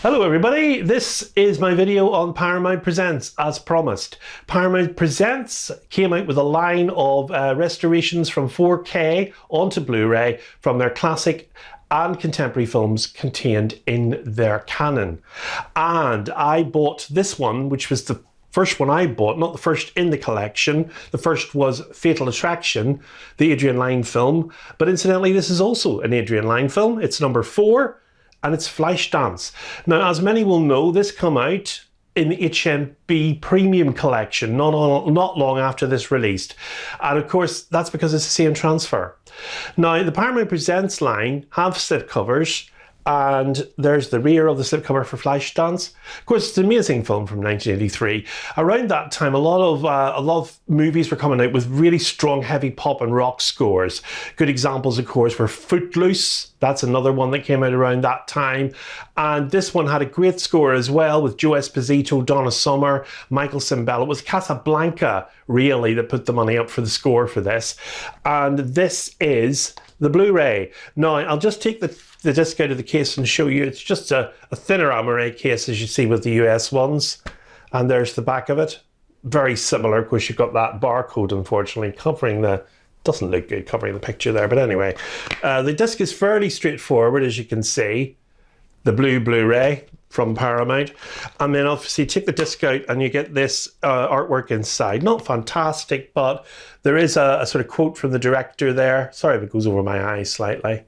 Hello everybody, this is my video on Paramount Presents, as promised. Paramount Presents came out with a line of restorations from 4K onto Blu-ray from their classic and contemporary films contained in their canon. And I bought this one, which was the first one I bought, not the first in the collection. The first was Fatal Attraction, the Adrian Lyne film. But incidentally, this is also an Adrian Lyne film. It's number 4. And it's Flashdance. Now, as many will know, this came out in the HMB Premium Collection not long after this released. And of course, that's because it's the same transfer. Now, the Paramount Presents line have slipcovers, and there's the rear of the slipcover for Flashdance. Of course, it's an amazing film from 1983. Around that time, a lot of movies were coming out with really strong, heavy pop and rock scores. Good examples, of course, were Footloose. That's another one that came out around that time. And this one had a great score as well, with Joe Esposito, Donna Summer, Michael Cimbello. It was Casablanca, really, that put the money up for the score for this. And this is the Blu-ray. Now, I'll just take the disc out of the case and show you. It's just a thinner amaret case, as you see with the US ones. And there's the back of it. Very similar. Of course, you've got that barcode, unfortunately, covering the... Doesn't look good covering the picture there, but anyway. The disc is fairly straightforward, as you can see. The blue Blu-ray from Paramount. And then obviously take the disc out and you get this artwork inside. Not fantastic, but there is a sort of quote from the director there. Sorry if it goes over my eyes slightly.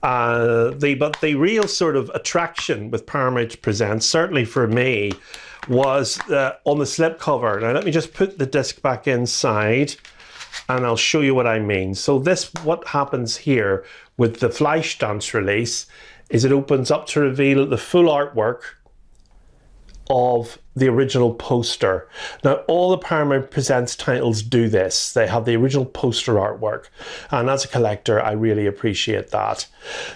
But the real sort of attraction with Paramount Presents, certainly for me, was on the slipcover. Now let me just put the disc back inside and I'll show you what I mean. So what happens here with the Flashdance release is it opens up to reveal the full artwork of the original poster. Now, all the Paramount Presents titles do this. They have the original poster artwork. And as a collector, I really appreciate that.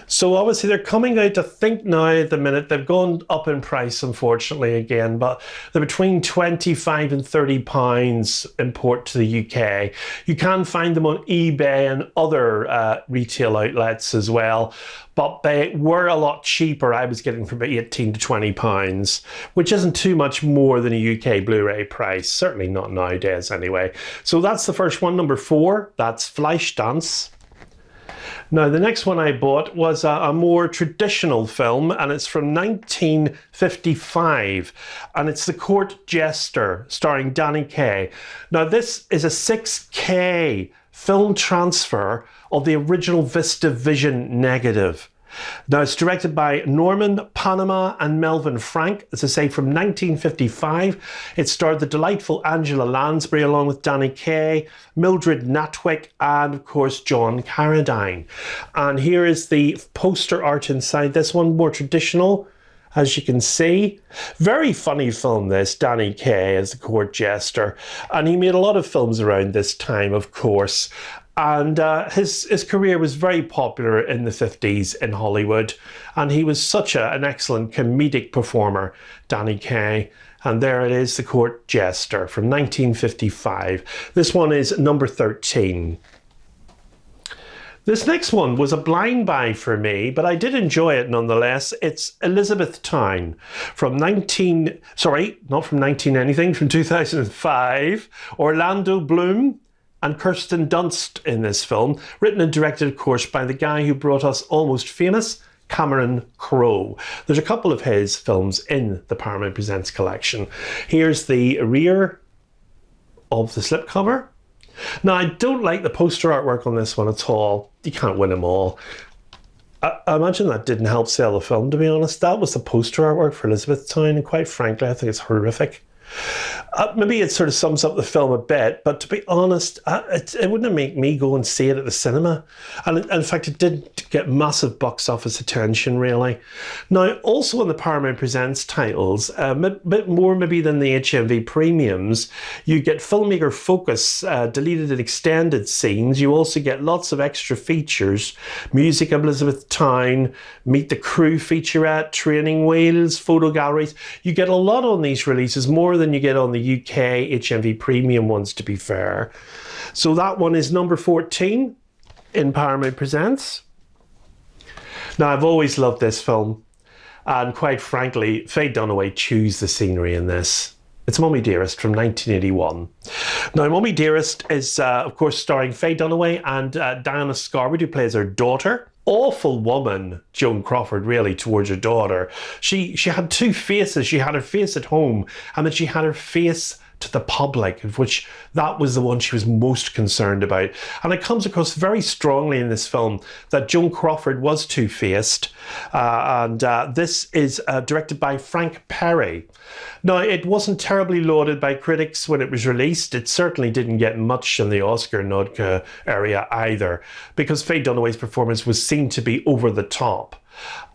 So obviously they're coming out, I think now at the minute, they've gone up in price, unfortunately, again, but they're between 25 and 30 pounds import to the UK. You can find them on eBay and other retail outlets as well, but they were a lot cheaper. I was getting from about 18 to 20 pounds, which isn't too much more than a UK Blu-ray price, certainly not nowadays anyway. So that's the first one, number 4, that's Flashdance. Now the next one I bought was a more traditional film, and it's from 1955, and it's The Court Jester, starring Danny Kaye. Now this is a 6K film transfer of the original VistaVision negative. Now, it's directed by Norman Panama and Melvin Frank, as I say, from 1955. It starred the delightful Angela Lansbury along with Danny Kaye, Mildred Natwick, and of course, John Carradine. And here is the poster art inside this one, more traditional, as you can see. Very funny film, this, Danny Kaye as the Court Jester. And he made a lot of films around this time, of course. And his career was very popular in the 50s in Hollywood. And he was such an excellent comedic performer, Danny Kaye. And there it is, The Court Jester from 1955. This one is number 13. This next one was a blind buy for me, but I did enjoy it nonetheless. It's Elizabethtown from from 2005. Orlando Bloom and Kirsten Dunst in this film, written and directed, of course, by the guy who brought us Almost Famous, Cameron Crowe. There's a couple of his films in the Paramount Presents collection. Here's the rear of the slipcover. Now, I don't like the poster artwork on this one at all. You can't win them all. I imagine that didn't help sell the film, to be honest. That was the poster artwork for Elizabethtown, and quite frankly, I think it's horrific. Maybe it sort of sums up the film a bit, but to be honest, it wouldn't make me go and see it at the cinema. And in fact, it did get massive box office attention, really. Now, also on the Paramount Presents titles, a bit more maybe than the HMV premiums, you get filmmaker focus, deleted and extended scenes. You also get lots of extra features, music of Elizabethtown, Meet the Crew featurette, training wheels, photo galleries. You get a lot on these releases, more than you get on the UK HMV premium ones, to be fair. So that one is number 14 in Paramount Presents. Now, I've always loved this film, and quite frankly, Faye Dunaway chews the scenery in this. It's Mommie Dearest from 1981. Now, Mommie Dearest is, of course, starring Faye Dunaway and Diana Scarwood, who plays her daughter. Awful woman, Joan Crawford, really, towards her daughter. She had two faces. She had her face at home, and then she had her face to the public, of which that was the one she was most concerned about. And it comes across very strongly in this film that Joan Crawford was two-faced, and this is directed by Frank Perry. Now, it wasn't terribly lauded by critics when it was released. It certainly didn't get much in the Oscar nod area either, because Faye Dunaway's performance was seen to be over the top.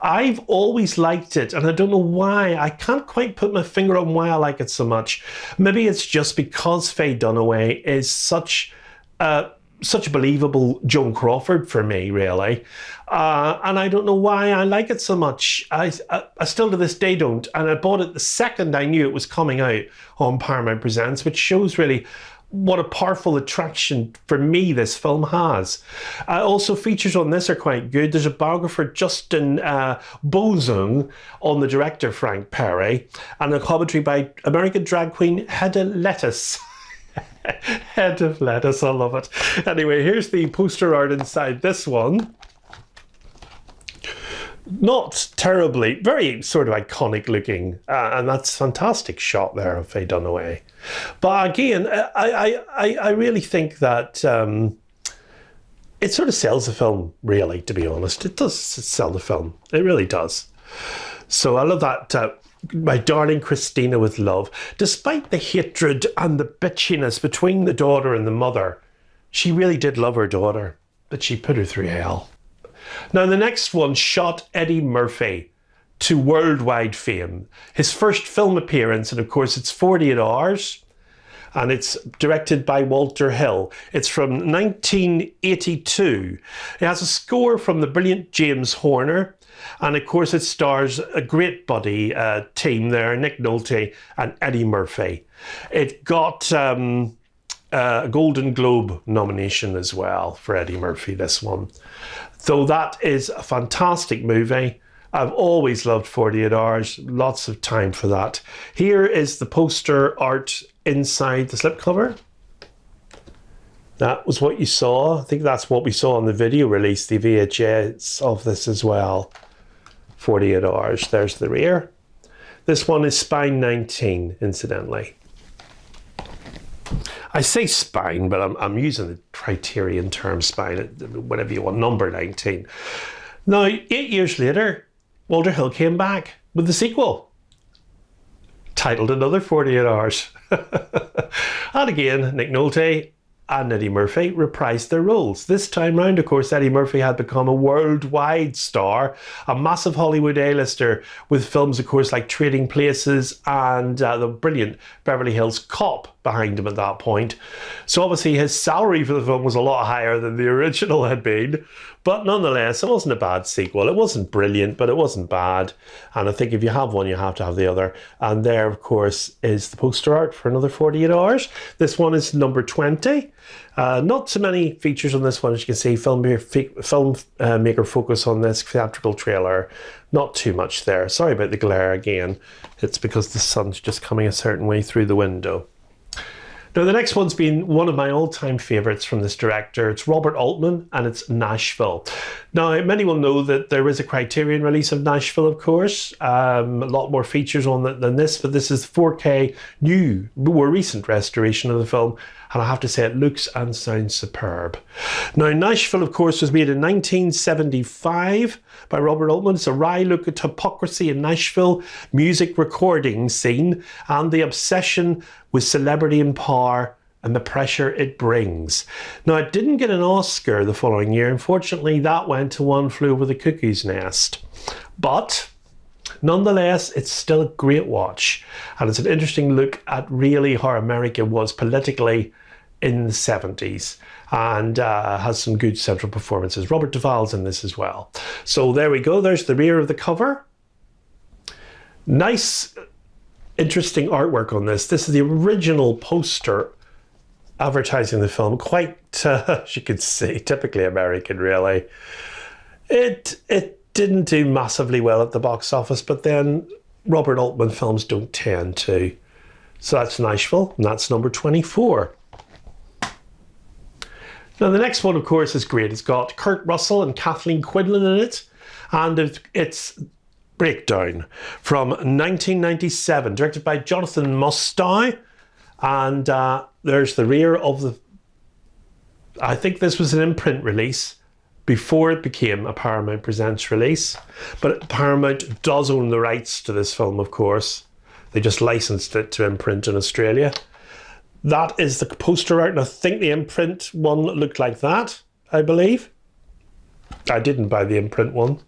I've always liked it, and I don't know why. I can't quite put my finger on why I like it so much. Maybe it's just because Faye Dunaway is such a believable Joan Crawford for me, really. And I don't know why I like it so much. I still to this day don't. And I bought it the second I knew it was coming out on Paramount Presents, which shows really what a powerful attraction for me this film has. Also, features on this are quite good. There's a biographer, Justin Bozung, on the director, Frank Perry, and a commentary by American drag queen Hedda Lettuce. Head of lettuce, I love it. Anyway, here's the poster art inside this one. Not terribly, very sort of iconic looking, and that's a fantastic shot there of Faye Dunaway. But again, I really think that it sort of sells the film, really, to be honest. It does sell the film. It really does. So I love that. My darling Christina with love. Despite the hatred and the bitchiness between the daughter and the mother, she really did love her daughter, but she put her through hell. Now, the next one shot Eddie Murphy to worldwide fame. His first film appearance, and of course it's 48 Hours, and it's directed by Walter Hill. It's from 1982. It has a score from the brilliant James Horner, and of course it stars a great buddy team there, Nick Nolte and Eddie Murphy. It got a Golden Globe nomination as well for Eddie Murphy, this one. So that is a fantastic movie. I've always loved 48 Hours, lots of time for that. Here is the poster art inside the slipcover. That was what you saw. I think that's what we saw on the video release, the VHS of this as well. 48 Hours, there's the rear. This one is spine 19, incidentally. I say spine, but I'm using the Criterion term spine, whatever you want, number 19. Now, 8 years later, Walter Hill came back with the sequel, titled Another 48 Hours. And again, Nick Nolte and Eddie Murphy reprised their roles. This time round, of course, Eddie Murphy had become a worldwide star, a massive Hollywood A-lister, with films, of course, like Trading Places and the brilliant Beverly Hills Cop behind him at that point. So obviously his salary for the film was a lot higher than the original had been, but nonetheless, it wasn't a bad sequel. It wasn't brilliant, but it wasn't bad. And I think if you have one, you have to have the other. And there, of course, is the poster art for Another 48 Hours. This one is number 20. Not so many features on this one, as you can see. Filmmaker focus on this theatrical trailer. Not too much there. Sorry about the glare again. It's because the sun's just coming a certain way through the window. Now, the next one's been one of my all-time favourites from this director. It's Robert Altman, and it's Nashville. Now, many will know that there is a Criterion release of Nashville, of course. A lot more features on it than this, but this is 4K new, more recent restoration of the film, and I have to say it looks and sounds superb. Now, Nashville, of course, was made in 1975 by Robert Altman. It's a wry look at hypocrisy in Nashville, music recording scene, and the obsession with celebrity and power and the pressure it brings. Now, it didn't get an Oscar the following year. Unfortunately, that went to One Flew Over the Cuckoo's Nest. But nonetheless, it's still a great watch. And it's an interesting look at really how America was politically in the 70s, and has some good central performances. Robert Duvall's in this as well. So there we go. There's the rear of the cover. Nice, interesting artwork on this. This is the original poster advertising the film. Quite, as you can see, typically American, really. It didn't do massively well at the box office, but then Robert Altman films don't tend to. So that's Nashville, and that's number 24. Now, the next one, of course, is great. It's got Kurt Russell and Kathleen Quinlan in it, and it's Breakdown from 1997, directed by Jonathan Mostow, and there's the rear of the... I think this was an imprint release before it became a Paramount Presents release, but Paramount does own the rights to this film, of course. They just licensed it to imprint in Australia. That is the poster art, and I think the imprint one looked like that, I believe. I didn't buy the imprint one.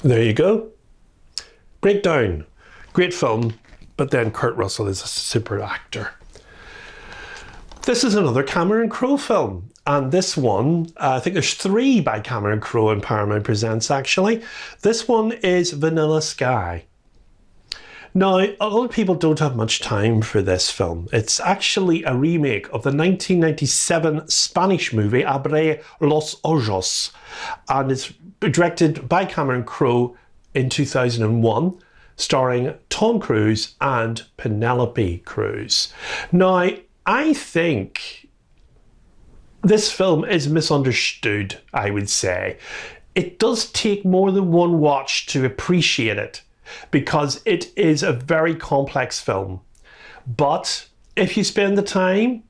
There you go. Breakdown. Great film, but then Kurt Russell is a super actor. This is another Cameron Crowe film, and this one, I think there's 3 by Cameron Crowe in Paramount Presents, actually. This one is Vanilla Sky. Now, a lot of people don't have much time for this film. It's actually a remake of the 1997 Spanish movie Abre los Ojos, and it's directed by Cameron Crowe in 2001, starring Tom Cruise and Penelope Cruz. Now, I think this film is misunderstood, I would say. It does take more than one watch to appreciate it, because it is a very complex film. But if you spend the time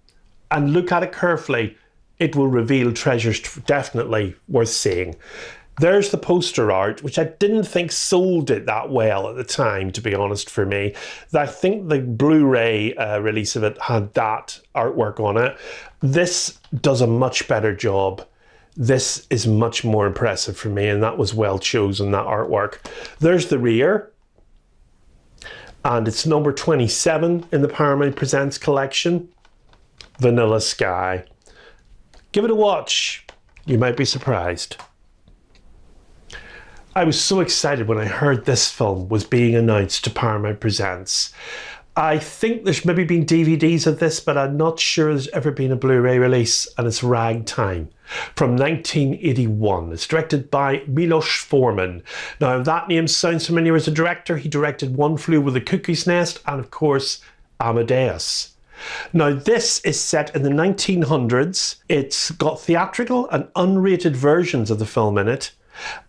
and look at it carefully, it will reveal treasures definitely worth seeing. There's the poster art, which I didn't think sold it that well at the time, to be honest, for me. I think the Blu-ray release of it had that artwork on it. This does a much better job. This is much more impressive for me, and that was well chosen, that artwork. There's the rear, and it's number 27 in the Paramount Presents collection, Vanilla Sky. Give it a watch. You might be surprised. I was so excited when I heard this film was being announced to Paramount Presents. I think there's maybe been DVDs of this, but I'm not sure there's ever been a Blu-ray release, and it's Ragtime from 1981. It's directed by Milos Forman. Now, if that name sounds familiar as a director, he directed One Flew Over the Cuckoo's Nest and, of course, Amadeus. Now, this is set in the 1900s. It's got theatrical and unrated versions of the film in it,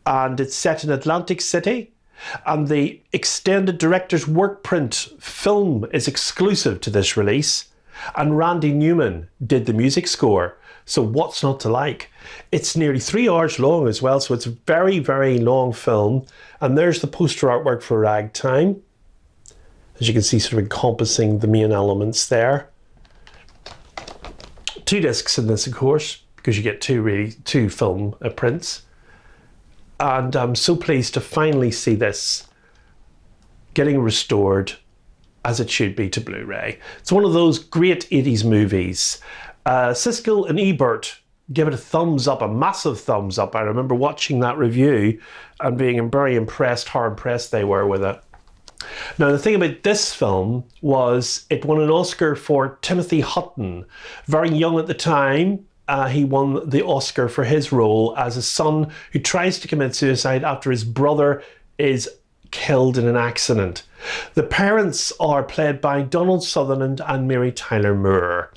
and it's set in Atlantic City. And the extended director's work print film is exclusive to this release. And Randy Newman did the music score. So what's not to like? It's nearly 3 hours long as well, so it's a very, very long film. And there's the poster artwork for Ragtime. As you can see, sort of encompassing the main elements there. 2 discs in this, of course, because you get two film prints. And I'm so pleased to finally see this getting restored as it should be to Blu-ray. It's one of those great 80s movies. Siskel and Ebert give it a thumbs up, a massive thumbs up. I remember watching that review and being very impressed how impressed they were with it. Now, the thing about this film was it won an Oscar for Timothy Hutton. Very young at the time. He won the Oscar for his role as a son who tries to commit suicide after his brother is killed in an accident. The parents are played by Donald Sutherland and Mary Tyler Moore.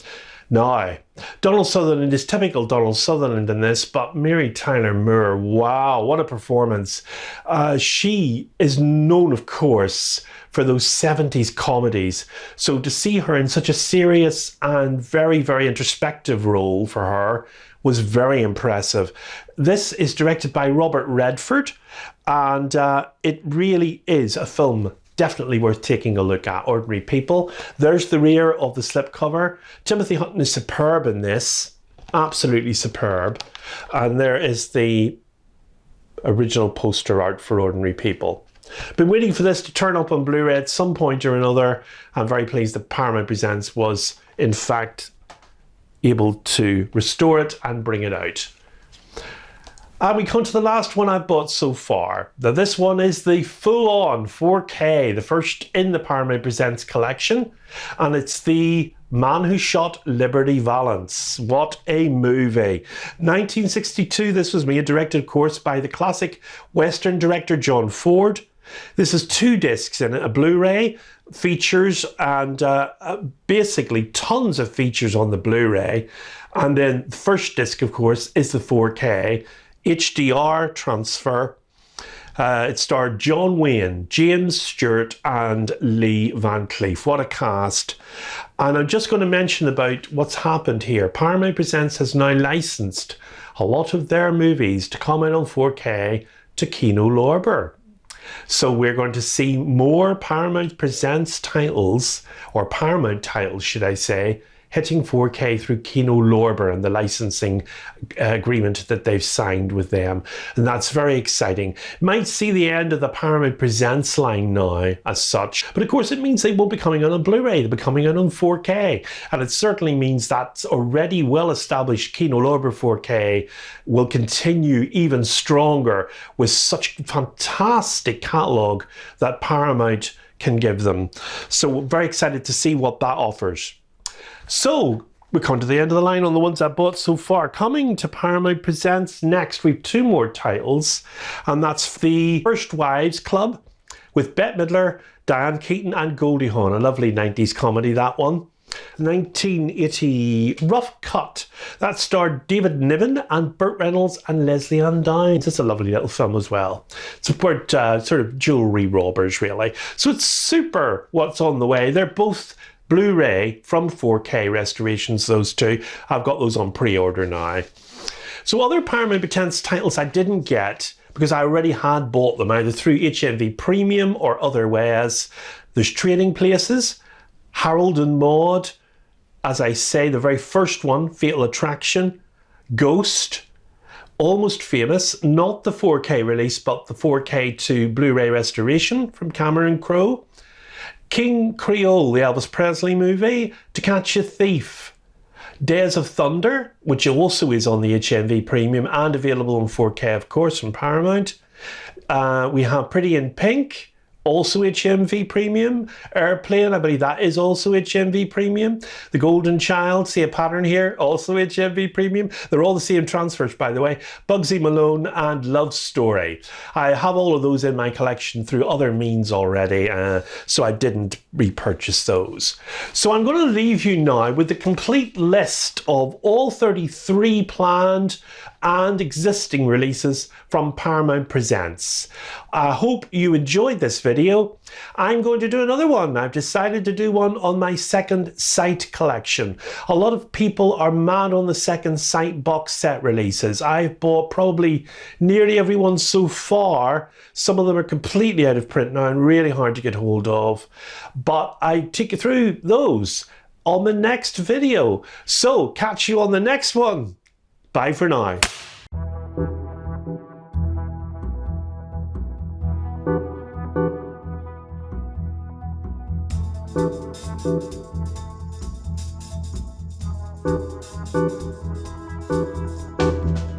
Now, Donald Sutherland is typical Donald Sutherland in this, but Mary Tyler Moore, wow, what a performance. She is known, of course, for those 70s comedies. So to see her in such a serious and very, very introspective role for her was very impressive. This is directed by Robert Redford, and it really is a film definitely worth taking a look at. Ordinary People. There's the rear of the slipcover. Timothy Hutton is superb in this, absolutely superb. And there is the original poster art for Ordinary People. Been waiting for this to turn up on Blu-ray at some point or another. I'm very pleased that Paramount Presents was, in fact, able to restore it and bring it out. And we come to the last one I've bought so far. Now this one is the full-on 4K, the first in the Paramount Presents collection. And it's The Man Who Shot Liberty Valance. What a movie. 1962, this was made, directed of course by the classic Western director John Ford. This has 2 discs in it, a Blu-ray, features, and basically tons of features on the Blu-ray. And then the first disc, of course, is the 4K HDR transfer. It starred John Wayne, James Stewart and Lee Van Cleef. What a cast. And I'm just going to mention about what's happened here. Paramount Presents has now licensed a lot of their movies to come out on 4K to Kino Lorber. So we're going to see more Paramount Presents titles, or Paramount titles should I say, hitting 4K through Kino Lorber and the licensing agreement that they've signed with them. And that's very exciting. Might see the end of the Paramount Presents line now as such, but of course it means they won't be coming out on Blu-ray, they'll be coming out on 4K. And it certainly means that already well-established Kino Lorber 4K will continue even stronger with such fantastic catalogue that Paramount can give them. So we're very excited to see what that offers. So we come to the end of the line on the ones I bought so far. Coming to Paramount Presents next, we've 2 more titles, and that's The First Wives Club with Bette Midler, Diane Keaton and Goldie Hawn. A lovely 90s comedy, that one. 1980 Rough Cut. That starred David Niven and Burt Reynolds and Leslie Ann Downes. It's a lovely little film as well. It's about sort of jewellery robbers, really. So it's super what's on the way. They're both Blu-ray from 4K restorations, those 2. I've got those on pre-order now. So other Paramount Presents titles I didn't get because I already had bought them either through HMV Premium or other ways. There's Trading Places, Harold and Maude, as I say, the very first one, Fatal Attraction, Ghost, Almost Famous, not the 4K release, but the 4K to Blu-ray restoration from Cameron Crowe, King Creole, the Elvis Presley movie, To Catch a Thief, Days of Thunder, which also is on the HMV Premium and available on 4K, of course, from Paramount. We have Pretty in Pink, also HMV Premium. Airplane, I believe that is also HMV Premium. The Golden Child, see a pattern here, also HMV Premium. They're all the same transfers, by the way. Bugsy Malone and Love Story. I have all of those in my collection through other means already, so I didn't repurchase those. So I'm going to leave you now with the complete list of all 33 planned and existing releases from Paramount Presents. I hope you enjoyed this video. I'm going to do another one. I've decided to do one on my Second Sight collection. A lot of people are mad on the Second Sight box set releases. I've bought probably nearly every one so far. Some of them are completely out of print now and really hard to get hold of. But I take you through those on the next video. So catch you on the next one. Bye for now. Thank you.